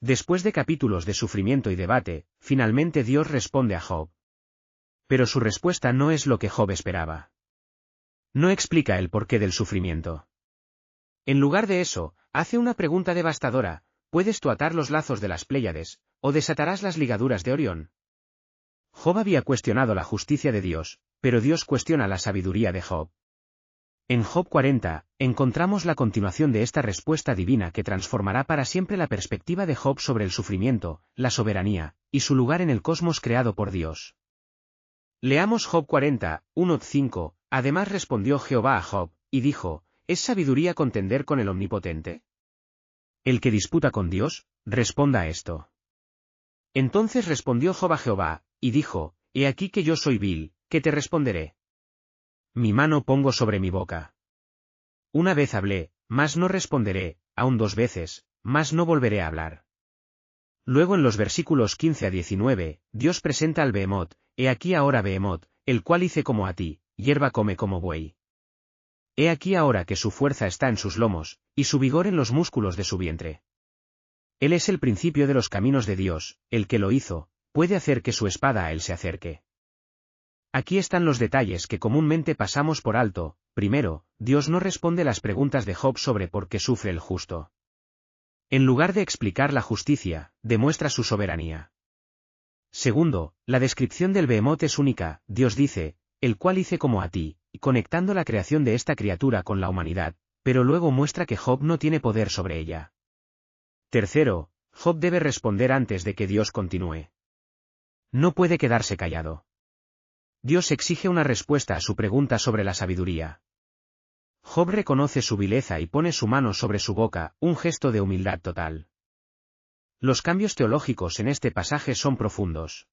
Después de capítulos de sufrimiento y debate, finalmente Dios responde a Job. Pero su respuesta no es lo que Job esperaba. No explica el porqué del sufrimiento. En lugar de eso, hace una pregunta devastadora: ¿puedes tú atar los lazos de las Pléyades, o desatarás las ligaduras de Orión? Job había cuestionado la justicia de Dios, pero Dios cuestiona la sabiduría de Job. En Job 40, encontramos la continuación de esta respuesta divina que transformará para siempre la perspectiva de Job sobre el sufrimiento, la soberanía, y su lugar en el cosmos creado por Dios. Leamos Job 40, 1-5, además respondió Jehová a Job, y dijo: ¿es sabiduría contender con el Omnipotente? El que disputa con Dios, responda a esto. Entonces respondió Job a Jehová, y dijo: he aquí que yo soy vil, ¿qué te responderé? Mi mano pongo sobre mi boca. Una vez hablé, mas no responderé, aún 2 veces, mas no volveré a hablar. Luego en los versículos 15-19, Dios presenta al Behemoth: he aquí ahora Behemoth, el cual hice como a ti, hierba come como buey. He aquí ahora que su fuerza está en sus lomos, y su vigor en los músculos de su vientre. Él es el principio de los caminos de Dios, el que lo hizo, puede hacer que su espada a él se acerque. Aquí están los detalles que comúnmente pasamos por alto. Primero, Dios no responde las preguntas de Job sobre por qué sufre el justo. En lugar de explicar la justicia, demuestra su soberanía. Segundo, la descripción del Behemoth es única. Dios dice: el cual hice como a ti, conectando la creación de esta criatura con la humanidad, pero luego muestra que Job no tiene poder sobre ella. Tercero, Job debe responder antes de que Dios continúe. No puede quedarse callado. Dios exige una respuesta a su pregunta sobre la sabiduría. Job reconoce su vileza y pone su mano sobre su boca, un gesto de humildad total. Los cambios teológicos en este pasaje son profundos.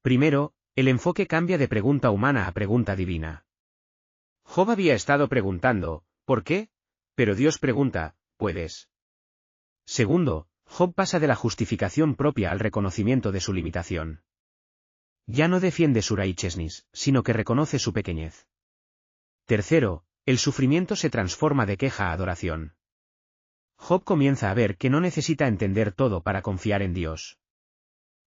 Primero, el enfoque cambia de pregunta humana a pregunta divina. Job había estado preguntando: ¿por qué? Pero Dios pregunta: ¿puedes? Segundo, Job pasa de la justificación propia al reconocimiento de su limitación. Ya no defiende su righteousness, sino que reconoce su pequeñez. Tercero, el sufrimiento se transforma de queja a adoración. Job comienza a ver que no necesita entender todo para confiar en Dios.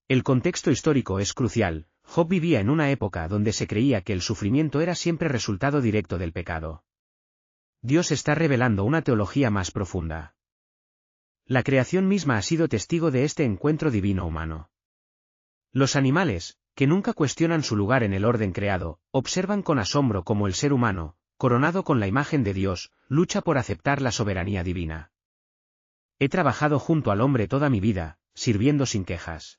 El contexto histórico es crucial. Job vivía en una época donde se creía que el sufrimiento era siempre resultado directo del pecado. Dios está revelando una teología más profunda. La creación misma ha sido testigo de este encuentro divino humano. Los animales, que nunca cuestionan su lugar en el orden creado, observan con asombro cómo el ser humano, coronado con la imagen de Dios, lucha por aceptar la soberanía divina. He trabajado junto al hombre toda mi vida, sirviendo sin quejas.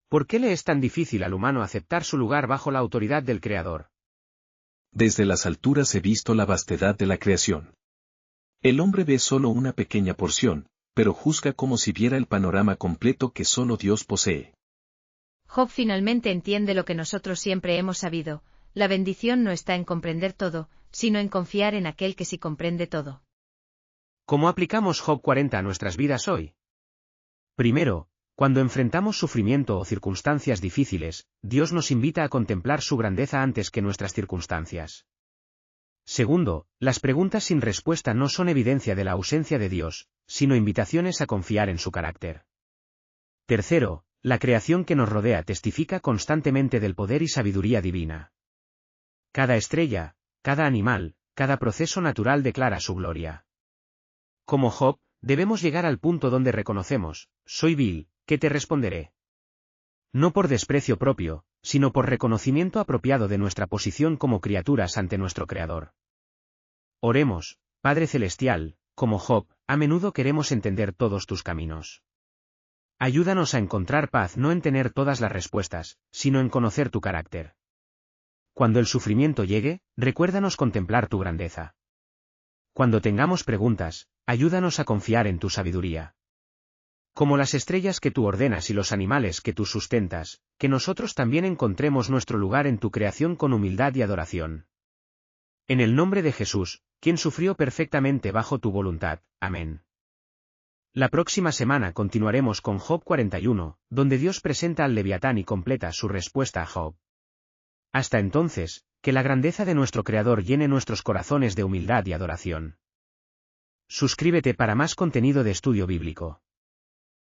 ¿Por qué le es tan difícil al humano aceptar su lugar bajo la autoridad del Creador? Desde las alturas he visto la vastedad de la creación. El hombre ve solo una pequeña porción, pero juzga como si viera el panorama completo que solo Dios posee. Job finalmente entiende lo que nosotros siempre hemos sabido: la bendición no está en comprender todo, sino en confiar en aquel que sí comprende todo. ¿Cómo aplicamos Job 40 a nuestras vidas hoy? Primero, cuando enfrentamos sufrimiento o circunstancias difíciles, Dios nos invita a contemplar su grandeza antes que nuestras circunstancias. Segundo, las preguntas sin respuesta no son evidencia de la ausencia de Dios, sino invitaciones a confiar en su carácter. Tercero, la creación que nos rodea testifica constantemente del poder y sabiduría divina. Cada estrella, cada animal, cada proceso natural declara su gloria. Como Job, debemos llegar al punto donde reconocemos: soy vil, ¿qué te responderé? No por desprecio propio, sino por reconocimiento apropiado de nuestra posición como criaturas ante nuestro Creador. Oremos: Padre Celestial, como Job, a menudo queremos entender todos tus caminos. Ayúdanos a encontrar paz no en tener todas las respuestas, sino en conocer tu carácter. Cuando el sufrimiento llegue, recuérdanos contemplar tu grandeza. Cuando tengamos preguntas, ayúdanos a confiar en tu sabiduría. Como las estrellas que tú ordenas y los animales que tú sustentas, que nosotros también encontremos nuestro lugar en tu creación con humildad y adoración. En el nombre de Jesús, quien sufrió perfectamente bajo tu voluntad. Amén. La próxima semana continuaremos con Job 41, donde Dios presenta al Leviatán y completa su respuesta a Job. Hasta entonces, que la grandeza de nuestro Creador llene nuestros corazones de humildad y adoración. Suscríbete para más contenido de estudio bíblico.